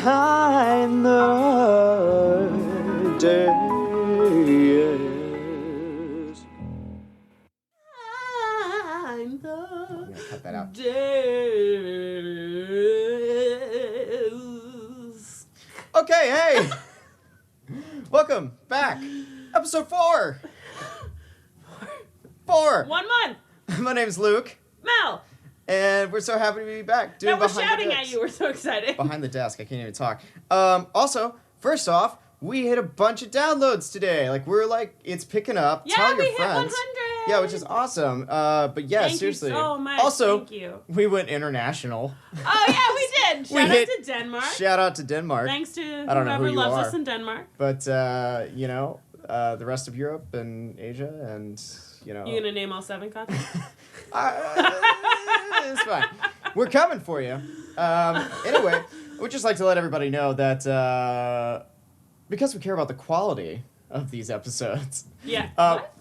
behind the days. Behind the I'm gonna cut that out. days. Okay, hey! Welcome back. Episode 4. 4. 1 month. My name's Luke, Mel. and we're so happy to be back doing Now we're Behind shouting the at Desk. you. We're so excited. Behind the desk, I can't even talk. Also, first off, we hit a bunch of downloads today. It's picking up. Yeah, Tell your we hit friends. 100. Yeah, which is awesome. But yeah, Thank seriously. you so much. Also, Thank you. we went international. Oh yeah, we did. We Shout out hit- to Denmark. Shout out to Denmark. Thanks to I don't know whoever who you loves are. us in Denmark. But the rest of Europe and Asia and You gonna name all 7 continents? It's fine. We're coming for you. Anyway, we'd just like to let everybody know that because we care about the quality of these episodes. Yeah. What?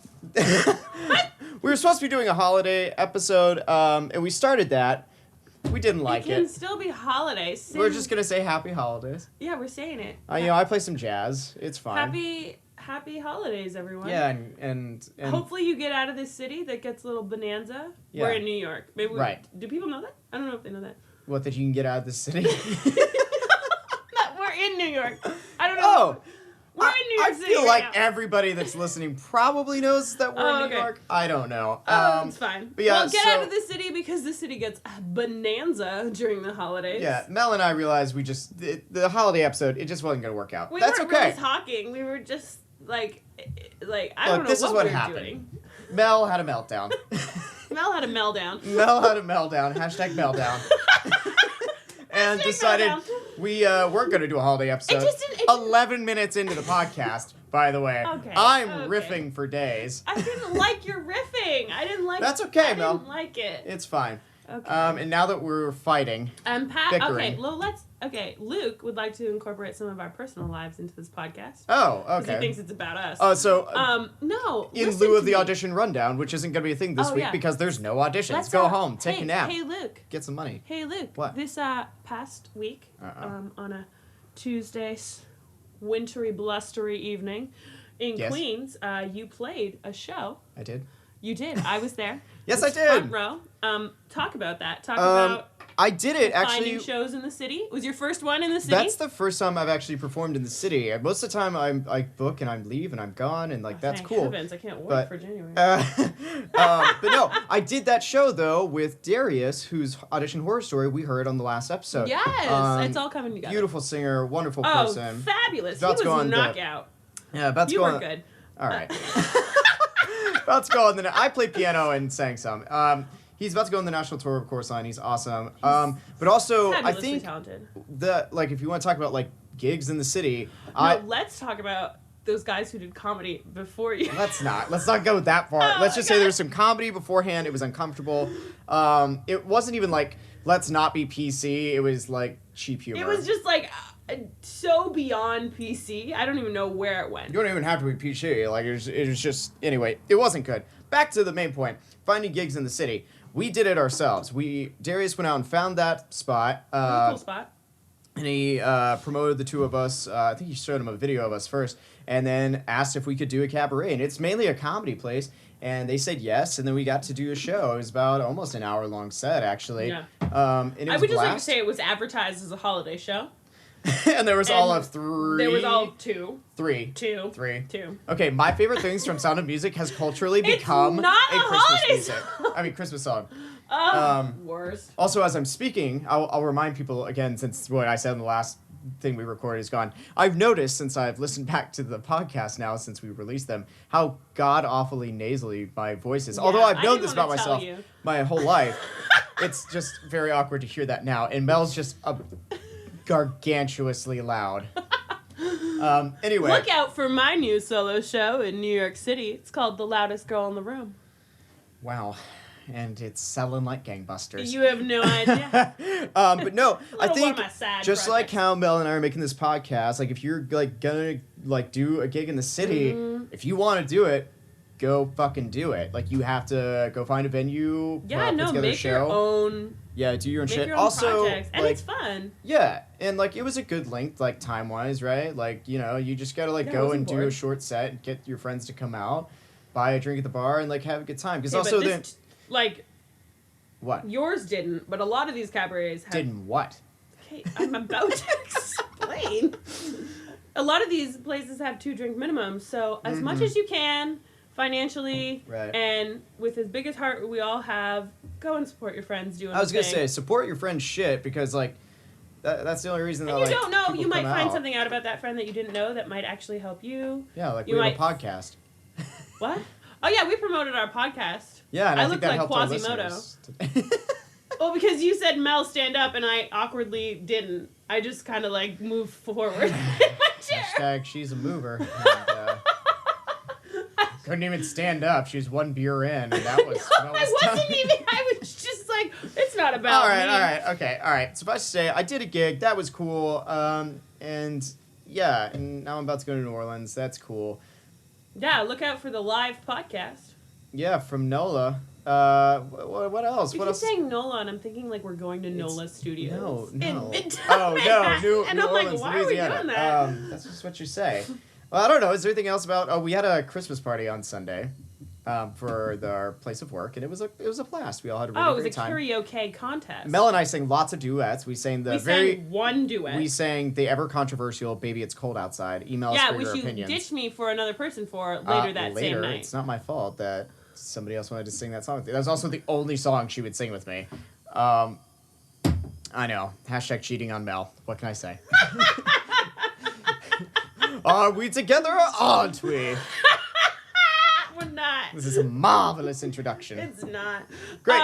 What? We were supposed to be doing a holiday episode, and we started that. We didn't like it can it. still be holidays. We're just gonna say happy holidays. Yeah, we're saying it. I play some jazz. It's fine. Happy holidays, everyone. Yeah, and hopefully you get out of this city that gets a little bonanza. Yeah. We're in New York. Maybe Right. Do people know that? I don't know if they know that. what, that you can get out of the city? We're in New York. I don't know. Oh. We're in New York I City feel right like now. everybody that's listening probably knows that we're in New okay. York. I don't know. Oh, it's fine. But yeah, well, get so- out of the city because the city gets bonanza during the holidays. Yeah, Mel and I realized the holiday episode, it just wasn't going to work out. We That's weren't okay. really talking. We were just like I Look, don't know this is what we were happened. doing. Mel had a meltdown. Mel had a meltdown. Mel had a meltdown. Hashtag meltdown. And Hashtag decided meltdown. we weren't going to do a holiday episode. just didn't- 11 minutes into the podcast, by the way. Okay, I'm okay. riffing for days. I didn't like your riffing. I didn't like. That's okay, I Mel. didn't like it. It's fine. Okay. And now that we're fighting, Okay, bickering. well, Luke would like to incorporate some of our personal lives into this podcast. Oh, Because he okay. thinks it's about us. No. In listen lieu of to the me. audition rundown, which isn't going to be a thing this Oh, week yeah. because there's no auditions. Let's, Go home, take hey, a nap, Hey, Luke. get some money. Hey, Luke. What? This past week, Uh-oh. on a Tuesday, wintry, blustery evening in Yes. Queens, you played a show. I did. You did. I was there. Yes, I was did. Front row. Talk about that. Talk about I did it finding actually. shows in the city. It was your first one in the city? That's the first time I've actually performed in the city. Most of the time I book and I leave and I'm gone and that's Thank cool. Heavens, I can't wait But, for January. But no, I did that show though with Darius, whose audition horror story we heard on the last episode. Yes, it's all coming together. Beautiful singer, wonderful Oh, person. fabulous. About to He go was on the- knockout. Yeah, about to You go were on. good. All right. About to go on the. I played piano and sang some. He's about to go on the national tour of Course Line. He's awesome. But also, I Fabulously think talented. if you want to talk about gigs in the city, Let's talk about those guys who did comedy before you. Let's not go that far. Oh Let's my just say God. there's some comedy beforehand. It was uncomfortable. It wasn't even let's not be PC. It was cheap humor. It was just so beyond PC. I don't even know where it went. You don't even have to be PC. It was just anyway. It wasn't good. Back to the main point. Finding gigs in the city. We did it ourselves. Darius went out and found that spot. Cool spot. And he promoted the two of us. I think he showed him a video of us first, and then asked if we could do a cabaret. And it's mainly a comedy place. And they said yes, and then we got to do a show. It was about almost an hour-long set, actually. Yeah. And it was I would just like to blast. say it was advertised as a holiday show. And there was all And of 3. There was all two. 3. Two. 3. Two. Okay, my favorite things from Sound of Music has culturally become not a Christmas holiday music. song. I mean, Christmas song. Worst. Also, as I'm speaking, I'll remind people again, since what I said in the last thing we recorded is gone. I've noticed since I've listened back to the podcast now, since we released them, how god-awfully nasally my voice is. Yeah, Although I've I known didn't this about wanna tell myself you. my whole life, it's just very awkward to hear that now. And Mel's just gargantuously loud. Anyway. Look out for my new solo show in New York City. It's called The Loudest Girl in the Room. Wow. And it's selling like gangbusters. You have no idea. But no, I Little one think of my side just like projects. how Mel and I are making this podcast, if you're gonna do a gig in the city, if you want to do it, go fucking do it. You have to go find a venue, Yeah, put no, together a make your show. own Yeah, do your own Make shit. your own Also, projects. And like, it's fun. yeah, and like it was a good length, like time-wise, right? Like, you know, you just gotta like Yeah, I go wasn't and do a bored. short set and get your friends to come out, buy a drink at the bar, and like have a good time. Because Okay, also but then this, like, what? yours didn't, but a lot of these cabarets have... Didn't what? Okay, I'm about to explain. A lot of these places have 2-drink minimums, so as much as you can, financially, Right. and with as big as heart we all have, go and support your friends doing I was the gonna thing. say support your friend's shit because like that's the only reason And that you like don't know, people you might come find out. something out about that friend that you didn't know that might actually help you. Yeah, like You we might... have a podcast. What? Oh yeah, we promoted our podcast. Yeah, and I think looked that like helped our Quasimodo. listeners. Well, because you said Mel stand up and I awkwardly didn't. I just kind of like moved forward in my chair. Hashtag she's a mover. And, couldn't even stand up. She was 1 beer in, and that was. No, I wasn't even. I was just like, it's not about me. All right, okay, all right. Suffice to say, I did a gig. That was cool. And yeah, and now I'm about to go to New Orleans. That's cool. Yeah, look out for the live podcast. Yeah, from NOLA. What else? You What keep else? saying NOLA, and I'm thinking like we're going to NOLA Studios. No. In Midtown Oh no, New and I'm Orleans, like, why Louisiana. are we doing that? That's just what you say. Well, I don't know. Is there anything else about? Oh, we had a Christmas party on Sunday, for our place of work, and it was a blast. We all had a really Oh, it was great a time. karaoke contest. Mel and I sang lots of duets. We sang the we very. sang one duet. We sang the ever controversial "Baby It's Cold Outside." Email us yeah, for which your you opinions. ditched me for another person for later that same night. It's not my fault that somebody else wanted to sing that song with me. That was also the only song she would sing with me. I know. Hashtag cheating on Mel. What can I say? Are we together or aren't we? We're not. This is a marvelous introduction. It's not. Great.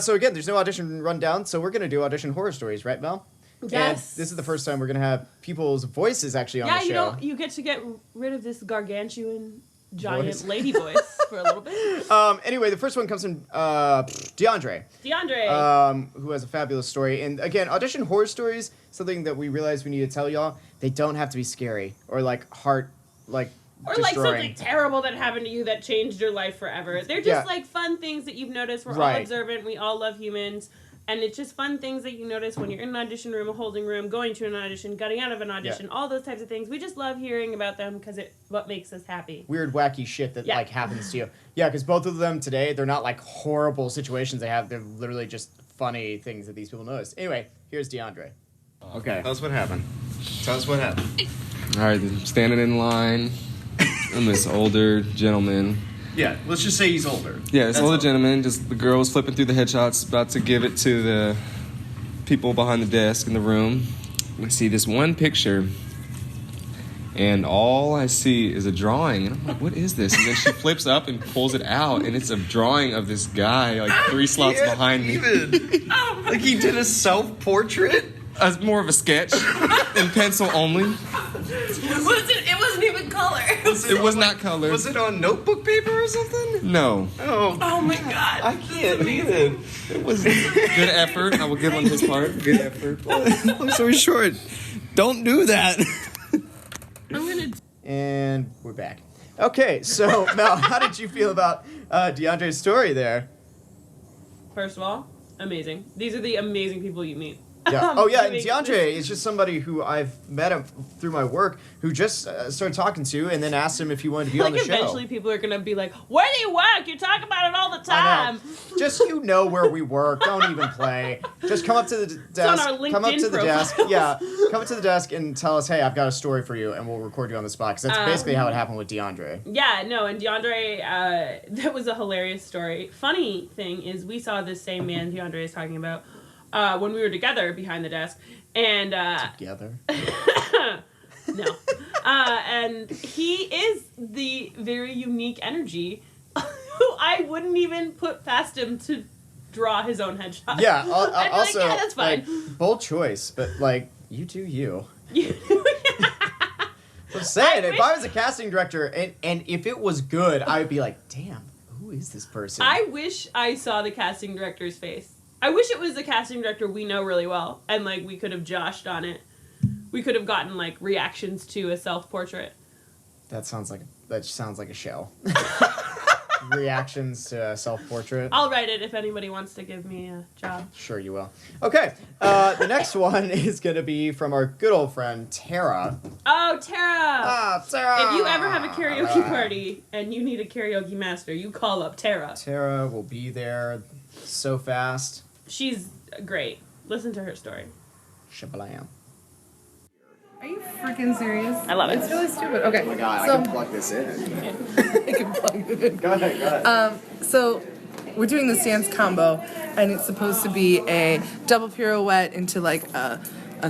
So again, there's no audition rundown, so we're going to do audition horror stories, right, Mel? Yes. And this is the first time we're going to have people's voices actually on the show. Yeah, you get to get rid of this gargantuan giant Voice. lady voice for a little bit. Anyway, the first one comes from DeAndre. Who has a fabulous story. And again, audition horror stories, something that we realize we need to tell y'all, they don't have to be scary or like heart, like Or destroying. like something terrible that happened to you that changed your life forever. They're just like fun things that you've noticed. We're all observant. We all love humans. And it's just fun things that you notice when you're in an audition room, a holding room, going to an audition, getting out of an audition, all those types of things. We just love hearing about them because it what makes us happy. Weird, wacky shit that like happens to you. Yeah, because both of them today, they're not like horrible situations they have. They're literally just funny things that these people notice. Anyway, here's DeAndre. Okay. Tell us what happened. All right, I'm standing in line. I'm this older gentleman. Yeah, let's just say he's older. Yeah, this older gentleman. Just the girl was flipping through the headshots, about to give it to the people behind the desk in the room. I see this one picture, and all I see is a drawing. And I'm like, what is this? And then she flips up and pulls it out, and it's a drawing of this guy, like 3 slots behind me. Like he did a self-portrait? More of a sketch, in pencil only. It wasn't even color. It was not colored. Was it on notebook paper or something? No. Oh my god. I can't even. It was good effort. I will give on his part. Good effort. Long story short, don't do that. And we're back. Okay, so Mel, how did you feel about DeAndre's story there? First of all, amazing. These are the amazing people you meet. Yeah. Oh, yeah. And DeAndre is just somebody who I've met him through my work who just started talking to and then asked him if he wanted to be on the show. Eventually people are going to be like, where do you work? You talk about it all the time. Just where we work. Don't even play. Just come up to the desk. on our LinkedIn come up to the desk. profiles. Yeah. Come up to the desk and tell us, hey, I've got a story for you, and we'll record you on the spot. Because that's basically how it happened with DeAndre. Yeah, no, and DeAndre, that was a hilarious story. Funny thing is we saw this same man DeAndre is talking about when we were together behind the desk. And Together? no. And he is the very unique energy who I wouldn't even put past him to draw his own headshot. Yeah. I'd be Also, like, yeah, that's fine. like, bold choice, but like, you do you. You- I'm saying, I if wish- I was a casting director and if it was good, I would be like, damn, who is this person? I wish I saw the casting director's face. I wish it was the casting director we know really well, and like we could have joshed on it. We could have gotten like reactions to a self-portrait. That sounds like a show. reactions to self-portrait. I'll write it if anybody wants to give me a job. Sure you will. Okay, the next one is going to be from our good old friend, Tara. Oh, Tara! Tara! If you ever have a karaoke party and you need a karaoke master, you call up Tara. Tara will be there so fast. She's great. Listen to her story. Shabalam. Are you freaking serious? I love it. It's really stupid. Okay. Oh my god, so, I can plug this in. I can plug it in. Go ahead. So we're doing this dance combo, and it's supposed to be a double pirouette into like a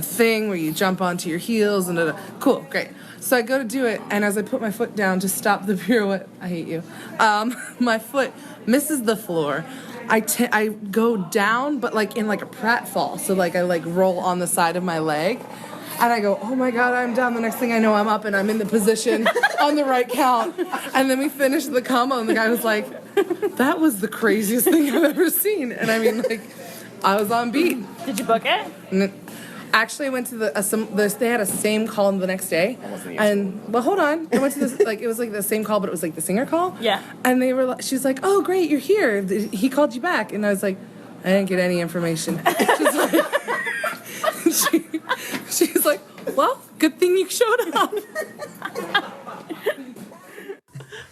thing where you jump onto your heels and cool, great. So I go to do it, and as I put my foot down to stop the pirouette, I hate you. My foot misses the floor. I go down, but like in like a pratfall. So like I like roll on the side of my leg. And I go, oh my God, I'm down. The next thing I know, I'm up and I'm in the position on the right count. And then we finished the combo and the guy was like, that was the craziest thing I've ever seen. And I mean, like, I was on beat. Did you book it? And actually, I went to they had a same call the next day. And, well, hold on. I went to this, like, it was like the same call, but it was like the singer call. Yeah. And they were, she was like, oh, great, you're here. He called you back. And I was like, I didn't get any information. She's like, she's like, well, good thing you showed up.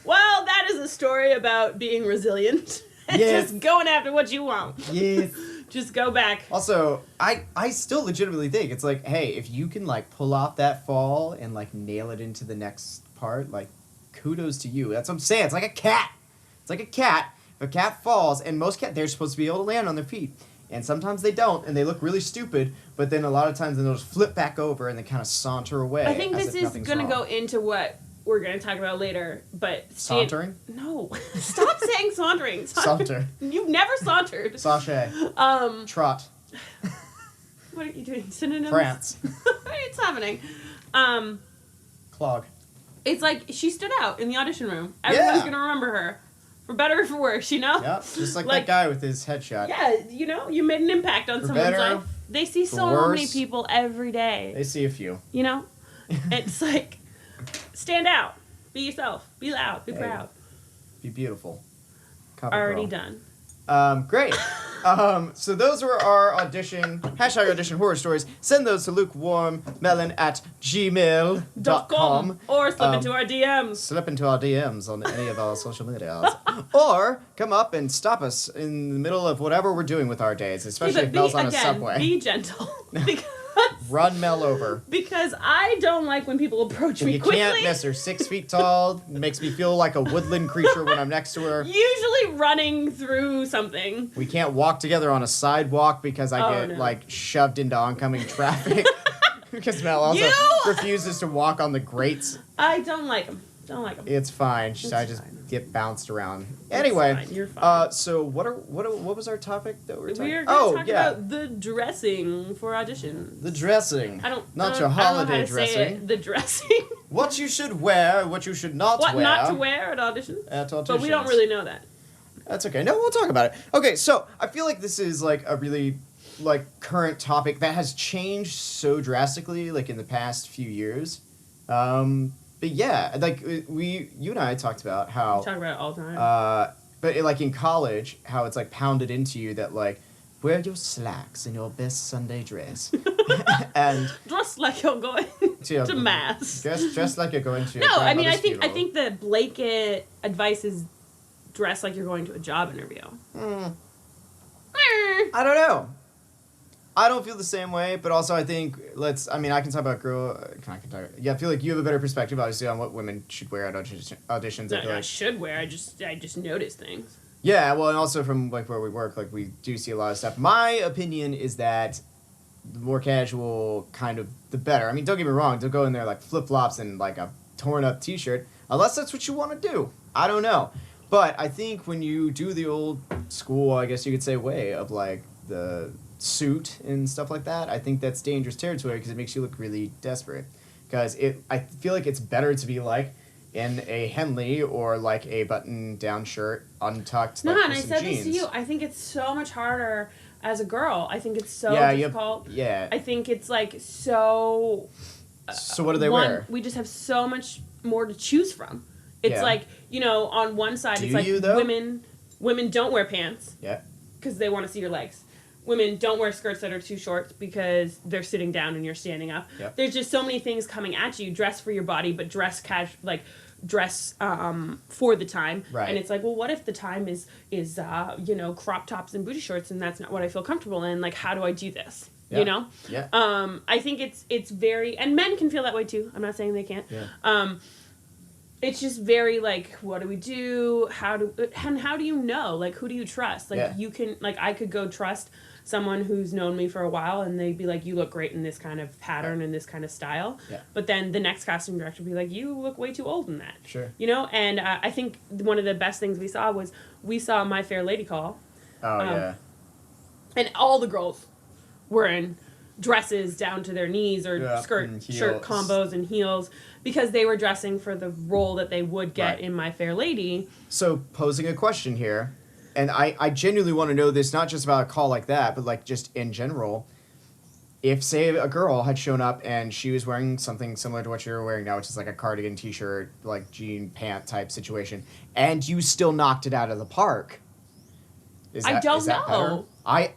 Well, that is a story about being resilient. And Yes. just going after what you want. Yes. Just go back. Also, I still legitimately think it's like, hey, if you can like pull off that fall and like nail it into the next part, like kudos to you. That's what I'm saying. It's like a cat. It's like a cat. If a cat falls, and most cats, they're supposed to be able to land on their feet. And sometimes they don't, and they look really stupid, but then a lot of times they'll just flip back over and they kind of saunter away. I think as this if is nothing's going to wrong. go into what we're going to talk about later, but... Sauntering? No. Stop saying sauntering. Saunter. You've never sauntered. Sachet. Trot. What are you doing? Synonyms? France. It's happening. Clog. It's like she stood out in the audition room. Everyone's Yeah. going to remember her. For better or for worse, you know? Yep, just like Like- that guy with his headshot. Yeah, you know, you made an impact on For someone's better, life. They see for so many worse. people every day. They see a few. You know? It's like, stand out. Be yourself. Be loud. Be Hey. proud. Be beautiful. Cover Already girl. done. Great. So those were our #audition horror stories. Send those to lukewarmmelon@gmail.com. Or slip into our DMs. Slip into our DMs on any of our social medias. Or come up and stop us in the middle of whatever we're doing with our days, especially Yeah, if but Mel's on a again, subway. Be gentle. Run Mel over. Because I don't like when people approach me You quickly. can't miss her. 6 feet tall. Makes me feel like a woodland creature when I'm next to her. Usually running through something. We can't walk together on a sidewalk because I Oh, get no. like shoved into oncoming traffic. Because Mel also You- refuses to walk on the grates. I don't like them. Don't like them. It's fine. It's I just fine. get bounced around. Anyway, fine. You're fine. so what was our topic that we were talking? We are going to talk yeah, about the dressing for auditions. the dressing. I Not your don't holiday know how to say dressing. it. The dressing. What you should wear, what you should not What wear. not to wear at auditions. At auditions. But we don't really know that. That's okay. No, we'll talk about it. Okay, so I feel like this is like a really like current topic that has changed so drastically like in the past few years. But yeah, like you and I talked about how We talk about it all the time. but like in college, how it's like pounded into you that like wear your slacks and your best Sunday dress, and Dress like you're going Yeah, to mass. dress like you're going to. No, your I mean I grandmother's think funeral. the blanket advice is dress like you're going to a job interview. I don't know. I don't feel the same way, but also I think I can talk about I feel like you have a better perspective, obviously, on what women should wear at auditions. I feel I like. should wear. I just notice things. Yeah, well, and also from like where we work, like we do see a lot of stuff. My opinion is that the more casual, kind of the better. I mean, don't get me wrong. Don't go in there like flip flops and like a torn up T-shirt, unless that's what you want to do. I don't know, but I think when you do the old school, I guess you could say, way of like the suit and stuff like that, I think that's dangerous territory because it makes you look really desperate. Because I feel like it's better to be like in a Henley or like a button-down shirt, untucked. No, like, and I with some said jeans. this to you. I think it's so much harder as a girl. I think it's so Yeah, difficult. Yeah. I think it's like so. So what do they wear? We just have so much more to choose from. It's Yeah. like, you know, on one side, Do it's like you, though? women don't wear pants Yeah. because they want to see your legs. Women don't wear skirts that are too short because they're sitting down and you're standing up. Yep. There's just so many things coming at you. Dress for your body, but dress for the time. Right. And it's like, well, what if the time is you know, crop tops and booty shorts, and that's not what I feel comfortable in? Like, how do I do this? Yeah. You know? Yeah. I think it's very, and men can feel that way too. I'm not saying they can't. Yeah. It's just very like, what do we do? How do you know? Like, who do you trust? Like, Yeah. you can, like, I could go trust someone who's known me for a while and they'd be like, you look great in this kind of pattern and this kind of style. Yeah. But then the next casting director would be like, you look way too old in that. Sure. You know? And I think one of the best things we saw My Fair Lady Call. Oh, yeah. And all the girls were in dresses down to their knees or Yeah, shirt and heels. combos and heels because they were dressing for the role that they would get Right. in My Fair Lady. So, posing a question here, and I genuinely want to know this, not just about a call like that, but like just in general. If, say, a girl had shown up and she was wearing something similar to what you're wearing now, which is like a cardigan, t-shirt, like jean pant type situation, and you still knocked it out of the park, I don't is that know. better?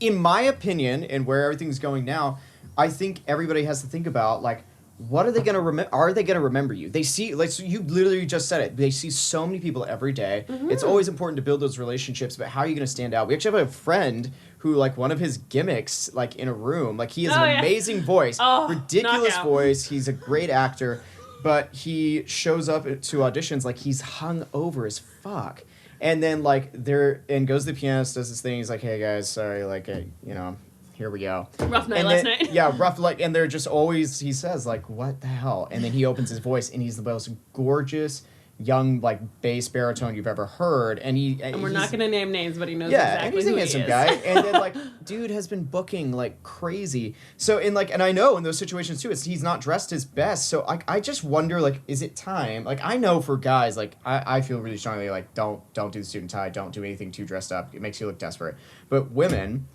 In my opinion, and where everything's going now, I think everybody has to think about, like, what are they going to remember? Are they going to remember you? They see, like, so you literally just said it. They see so many people every day. Mm-hmm. It's always important to build those relationships, but how are you going to stand out? We actually have a friend who, like, one of his gimmicks, like, in a room, like, he has an amazing voice, ridiculous knockout. voice. He's a great actor, but he shows up to auditions like he's hung over as fuck. And then, like, goes to the pianist, does this thing. He's like, hey, guys, sorry, like, you know, here we go. Rough night And last then- night. Yeah, rough, like, and they're just always, he says, like, what the hell? And then he opens his voice, and he's the most gorgeous, young, like, bass baritone you've ever heard. And And we're not going to name names, but he knows and exactly he's a who handsome he is. guy. And then, like, dude has been booking like crazy. So, and I know in those situations too, he's not dressed his best. So I just wonder, like, is it time? Like, I know for guys, like, I feel really strongly, like, don't do the student tie, don't do anything too dressed up. It makes you look desperate. But women,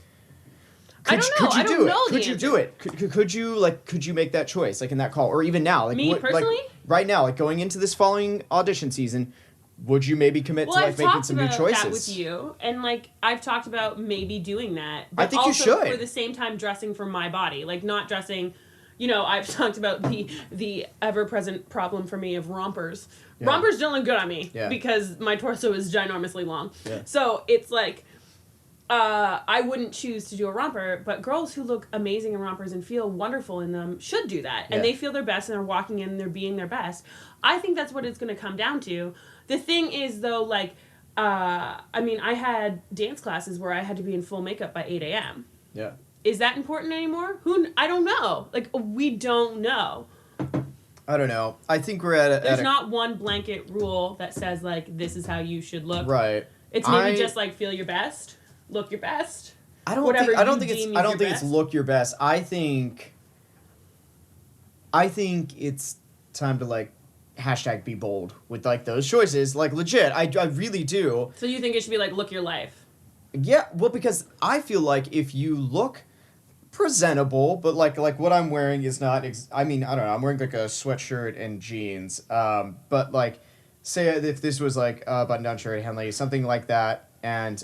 I don't know. I don't know the Could you do it? Could you make that choice, like, in that call, or even now, like, Me personally? like, right now, like, going into this following audition season, would you maybe commit to, like, I've making talked some new about choices? that with you, and like I've talked about maybe doing that. But I think you also should. for the same time dressing for my body, like not dressing. You know, I've talked about the ever-present problem for me of rompers. Yeah. Rompers don't look good on me Yeah. because my torso is ginormously long. Yeah. So it's like. I wouldn't choose to do a romper, but girls who look amazing in rompers and feel wonderful in them should do that. And Yeah. they feel their best and they're walking in and they're being their best. I think that's what it's going to come down to. The thing is, though, like, I mean, I had dance classes where I had to be in full makeup by 8 a.m. Yeah. Is that important anymore? I don't know. Like, we don't know. I don't know. I think we're at There's not one blanket rule that says, like, this is how you should look. right. It's maybe just, like, feel your best, look your best. I don't whatever think. I don't you think it's. deem I is don't your think it's best. look your best. I think it's time to, like, hashtag be bold with, like, those choices. Like, legit. I really do. So you think it should be, like, look your life? Yeah. Well, because I feel like if you look presentable, but like what I'm wearing is not. I mean, I don't know. I'm wearing like a sweatshirt and jeans. But like, say if this was like a button-down shirt, Henley, something like that, and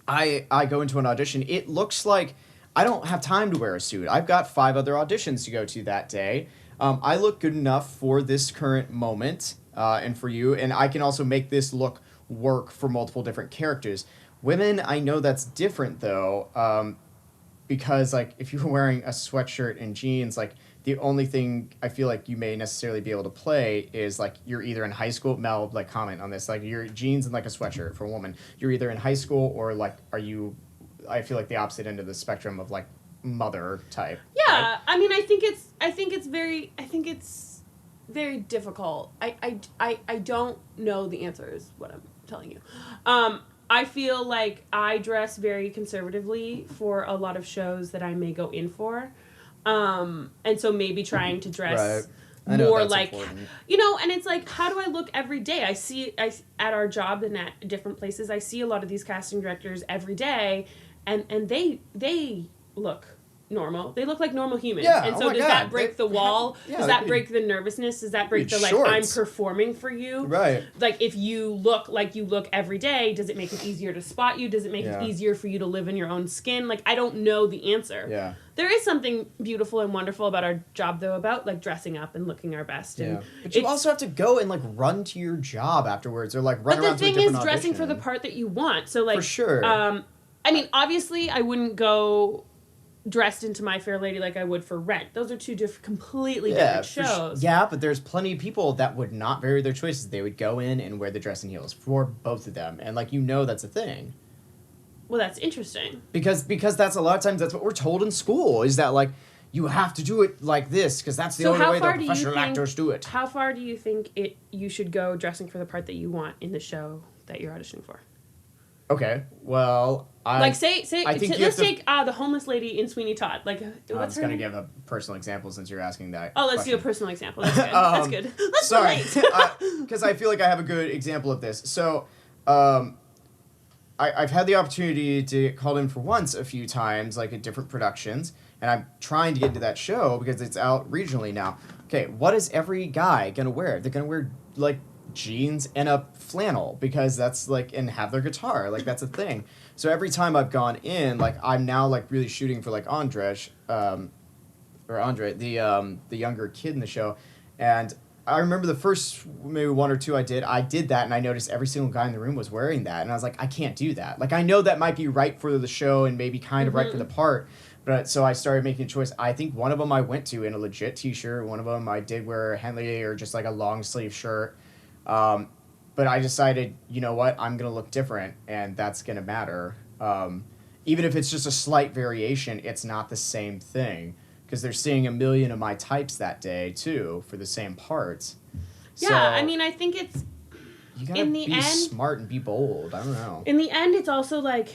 I go into an audition, it looks like I don't have time to wear a suit. I've got 5 other auditions to go to that day. I look good enough for this current moment and for you, and I can also make this look work for multiple different characters. Women, I know that's different though, because like if you're wearing a sweatshirt and jeans, like the only thing I feel like you may necessarily be able to play is like you're either in high school. Mel, like, comment on this. Like, your jeans and like a sweatshirt for a woman. You're either in high school or like are you? I feel like the opposite end of the spectrum of like mother type. Yeah, right? I mean, I think it's very difficult. I don't know the answer is what I'm telling you. I feel like I dress very conservatively for a lot of shows that I may go in for. And so maybe trying to dress Right. I know more that's like, important. you know, and it's like, how do I look every day? I at our job and at different places, I see a lot of these casting directors every day, and they look normal. They look like normal humans. Yeah, and oh so my does God. that break the wall? Yeah, does that break the nervousness? Does that break the, like, I'm shorts. performing for you? Right. Like, if you look like you look every day, does it make it easier to spot you? Does it make it easier for you to live in your own skin? Like, I don't know the answer. Yeah. There is something beautiful and wonderful about our job, though, about, like, dressing up and looking our best. And But you also have to go and, like, run to your job afterwards or, like, run around to a different audition. But the thing is dressing for the part that you want. So, like... For sure. I mean, obviously, I wouldn't go dressed into My Fair Lady like I would for Rent. Those are two completely different shows. Yeah, but there's plenty of people that would not vary their choices. They would go in and wear the dress and heels for both of them. And, like, that's a thing. Well, that's interesting. Because that's a lot of times that's what we're told in school is that, like, you have to do it like this because that's the only way the professional actors do it. How far do you think you should go dressing for the part that you want in the show that you're auditioning for? Okay, well, let's take the homeless lady in Sweeney Todd. Like, I'm what's just her gonna name? give a personal example since you're asking that. Oh, let's do a personal example. That's good. That's good. Let's sorry, relate. because I feel like I have a good example of this. So, I've had the opportunity to get called in for once a few times, like at different productions, and I'm trying to get into that show because it's out regionally now. Okay, what is every guy gonna wear? They're gonna wear, like, jeans and a flannel because that's, like, and have their guitar, like, that's a thing. So every time I've gone in, like, I'm now, like, really shooting for, like, Andre, the younger kid in the show, and I remember the first maybe one or two I did that, and I noticed every single guy in the room was wearing that, and I was like, I can't do that. Like, I know that might be right for the show and maybe kind of right for the part, but so I started making a choice. I think one of them I went to in a legit t-shirt, one of them I did wear a Henley or just, like, a long sleeve shirt. But I decided, you know what, I'm going to look different, and that's going to matter. Even if it's just a slight variation, it's not the same thing, because they're seeing a million of my types that day, too, for the same parts. Yeah, so, I mean, I think it's... You got to be smart and be bold. I don't know. In the end, it's also, like...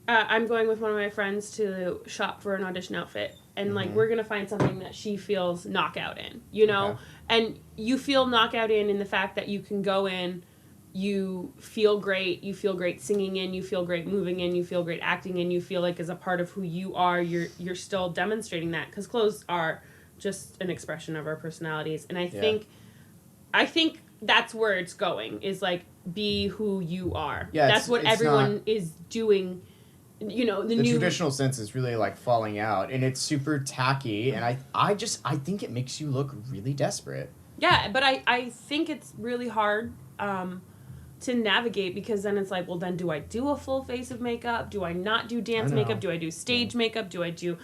I'm going with one of my friends to shop for an audition outfit. And, like, we're going to find something that she feels knockout in, you know? Okay. And you feel knockout in the fact that you can go in, you feel great singing in, you feel great moving in, you feel great acting in, you feel like as a part of who you are, you're still demonstrating that. Because clothes are just an expression of our personalities. And I think that's where it's going, is, like, be who you are. Yeah, that's what everyone is doing. You know, the new traditional sense is really, like, falling out, and it's super tacky, and I think it makes you look really desperate. Yeah, but I think it's really hard to navigate, because then it's like, well, then do I do a full face of makeup? Do I not do dance makeup? Do I do stage makeup? Do I do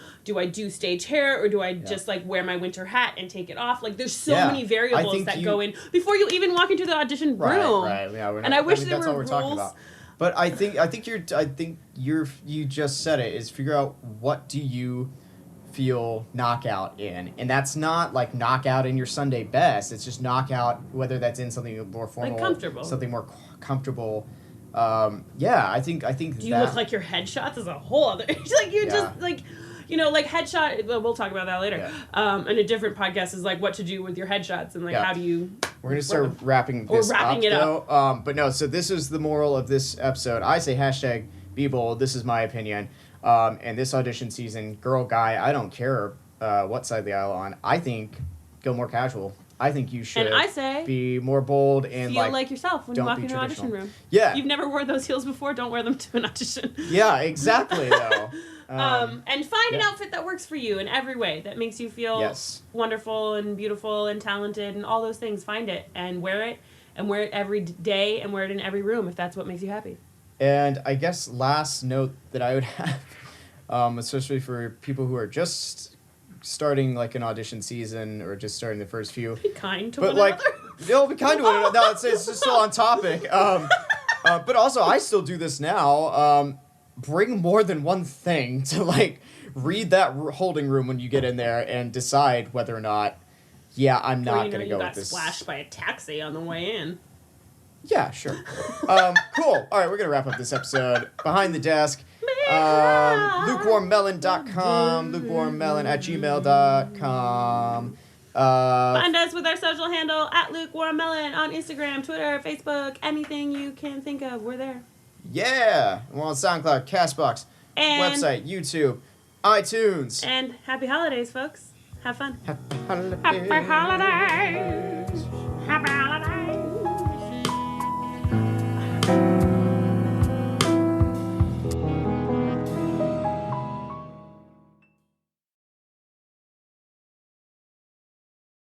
stage hair, or do I just, like, wear my winter hat and take it off? Like, there's so many variables that go in before you even walk into the audition room. Right. Yeah, and I wish there were rules. Talking about. But I think you just said it, is figure out what do you feel knockout in, and that's not like knockout in your Sunday best. It's just knockout, whether that's in something more formal, like comfortable, something more comfortable. I think. Do you look like your headshots is a whole other? Like you just like. You know, like headshot, we'll talk about that later. Yeah. And a different podcast is like what to do with your headshots and like how do you... We're going to start wrapping this up. But no, so this is the moral of this episode. I say hashtag be bold. This is my opinion. And this audition season, girl, guy, I don't care what side of the aisle on. I think go more casual. I think you should be more bold and feel like yourself when you walk into an audition room. Yeah. You've never wore those heels before, don't wear them to an audition. Yeah, exactly, though. And find an outfit that works for you in every way, that makes you feel wonderful and beautiful and talented and all those things. Find it and wear it every day and wear it in every room if that's what makes you happy. And I guess last note that I would have, especially for people who are just starting like an audition season or just starting the first few. Be kind to one another. They'll be kind to one another. No, it's just still on topic. But also, I still do this now. Bring more than one thing to, like, read that holding room when you get in there and decide whether or not, I'm not going to go with this. You got splashed by a taxi on the way in. Yeah, sure. Cool. All right, we're going to wrap up this episode. Behind the Desk. lukewarmmelon.com, lukewarmmelon@gmail.com. Find us with our social handle @lukewarmmelon on Instagram, Twitter, Facebook, anything you can think of. We're there. Yeah. We're on SoundCloud, CastBox, website, YouTube, iTunes. And happy holidays, folks. Have fun. Happy holidays. Happy holidays. Happy